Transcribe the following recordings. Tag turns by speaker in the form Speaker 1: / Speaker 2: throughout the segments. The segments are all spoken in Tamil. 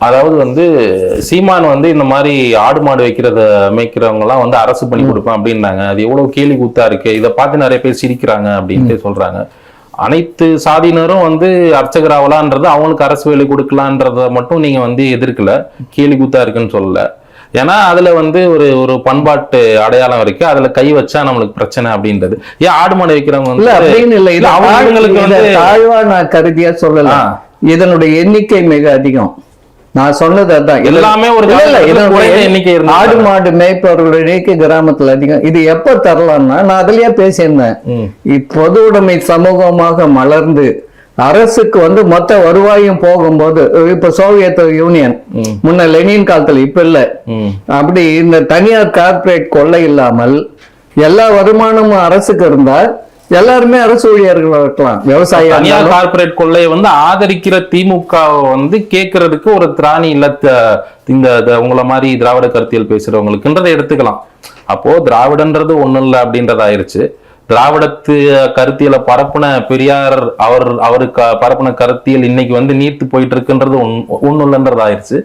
Speaker 1: அதாவது வந்து சீமான் வந்து இந்த மாதிரி ஆடு மாடு மேய்க்கிறவங்க எல்லாம் வந்து அரசு பண்ணி கொடுப்பேன் அப்படின்னாங்க. அது எவ்வளவு கேலி கூத்தா இருக்கு, இதை பார்த்து நிறைய பேர் சிரிக்கிறாங்க அப்படின்ட்டு சொல்றாங்க. அனைத்து சாதியினரும் வந்து அர்ச்சகராவலான்றது அவங்களுக்கு அரசு வேலை கொடுக்கலான்றத மட்டும் நீங்க வந்து எதிர்க்கல, கேலி கூத்தா இருக்குன்னு சொல்லல. ஏன்னா அதுல வந்து ஒரு பண்பாட்டு அடையாளம் இருக்கு, அதுல கை வச்சா நம்மளுக்கு பிரச்சனை அப்படின்றது. ஏன் ஆடு மாடு வைக்கிறவங்க வந்து
Speaker 2: அப்படின்னு இல்லை, அவங்களுக்கு வந்து தாழ்வா நான் கருதியா சொல்லலாம். இதனுடைய எண்ணிக்கை மிக அதிகம். நான் சொன்னது அதான், எல்லாமே ஒரு எண்ணிக்கை. ஆடு மாடு மேய்ப்பவர்களுடைய எண்ணிக்கை கிராமத்துல அதிகம். இது எப்ப தரலாம்னா, நான் அதுலயே பேசியிருந்தேன், பொது உடைமை சமூகமாக மலர்ந்து அரசுக்கு வந்து மொத்த வருவாயும் போகும்போது, இப்ப சோவியத் யூனியன் முன்ன லெனின் காலத்துல, இப்ப இல்ல அப்படி இந்த தனியார் கார்பரேட் கொள்ளை இல்லாமல் எல்லா வருமானமும் அரசுக்கு இருந்தா எல்லாருமே அரசு ஊழியர்கள் இருக்கலாம். விவசாய
Speaker 1: தனியார் கார்பரேட் கொள்ளையை வந்து ஆதரிக்கிற திமுக வந்து கேட்கறதுக்கு ஒரு திராணி இல்ல இந்த உங்களை மாதிரி திராவிட கருத்தியல் பேசுறவங்களுக்குன்றதை எடுத்துக்கலாம். அப்போ திராவிடன்றது ஒண்ணும் இல்லை அப்படின்றது ஆயிருச்சு. திராவிடத்து கருத்தியலை பரப்புன பெரியார் அவருக்கு பரப்புன கருத்தியல் இன்னைக்கு வந்து நீர்த்து போயிட்டு இருக்குன்றது ஒண்ணும் இல்லைன்றது ஆயிடுச்சு.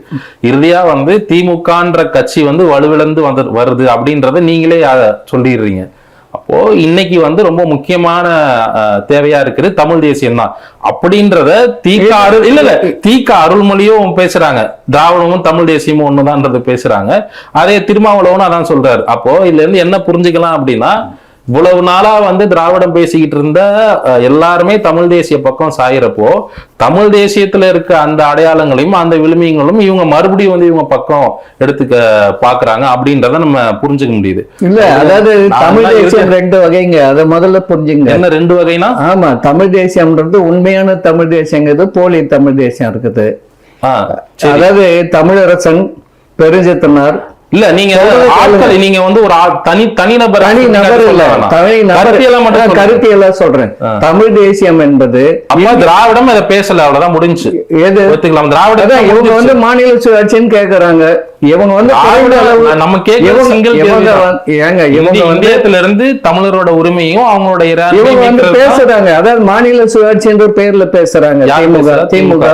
Speaker 1: இறுதியா வந்து திமுகன்ற கட்சி வந்து வலுவிழந்து வருது அப்படின்றத நீங்களே சொல்லிடுறீங்க. அப்போ இன்னைக்கு வந்து ரொம்ப முக்கியமான தேவையா இருக்குது தமிழ் தேசியம் தான் அப்படின்றத தீக அருள்மொழியும் பேசுறாங்க, திராவிடமும் தமிழ் தேசியமும் ஒண்ணுதான்றது பேசுறாங்க. அதே திருமாவளவனும் அதான் சொல்றாரு. அப்போ இதுல இருந்து என்ன புரிஞ்சுக்கலாம் அப்படின்னா, இவ்வளவு நாளா வந்து திராவிடம் பேசிக்கிட்டு இருந்த எல்லாருமே தமிழ் தேசிய பக்கம் சாயிறப்போ, தமிழ் தேசியத்துல இருக்க அந்த அடையாளங்களையும் அந்த விழுமியங்களும் இவங்க மறுபடியும் வந்து இவங்க பக்கம் எடுத்துக்க பாக்குறாங்க அப்படின்றத நம்ம புரிஞ்சுக்க முடியுது.
Speaker 2: இல்ல, அதாவது தமிழ் தேசியம் ரெண்டு வகைங்க, அதை முதல்ல புரிஞ்சுங்க.
Speaker 1: என்ன ரெண்டு வகைனா? ஆமா,
Speaker 2: தமிழ் தேசியம்ன்றது உண்மையான தமிழ் தேசியங்கிறது, போலி தமிழ் தேசியம் இருக்குது. அதாவது தமிழரசன், பெருஞ்சித்தனார்
Speaker 1: இல்ல, நீங்க வந்து ஒரு தனிநபர்
Speaker 2: கருத்தியல சொல்றேன். தமிழ் தேசியம் என்பது
Speaker 1: திராவிடம் இதை பேசல, அவ்வளவுதான் முடிஞ்சு.
Speaker 2: எதுக்கலாம் திராவிடம் இவங்க வந்து மாநில சுயாட்சின்னு கேக்குறாங்க. இவங்க வந்து
Speaker 1: நம்ம இந்தியத்துல இருந்து தமிழரோட உரிமையும் அவங்களோட
Speaker 2: இவங்க வந்து பேசுறாங்க. அதாவது மாநில சுயாட்சி என்ற பெயர்ல பேசுறாங்க திமுக.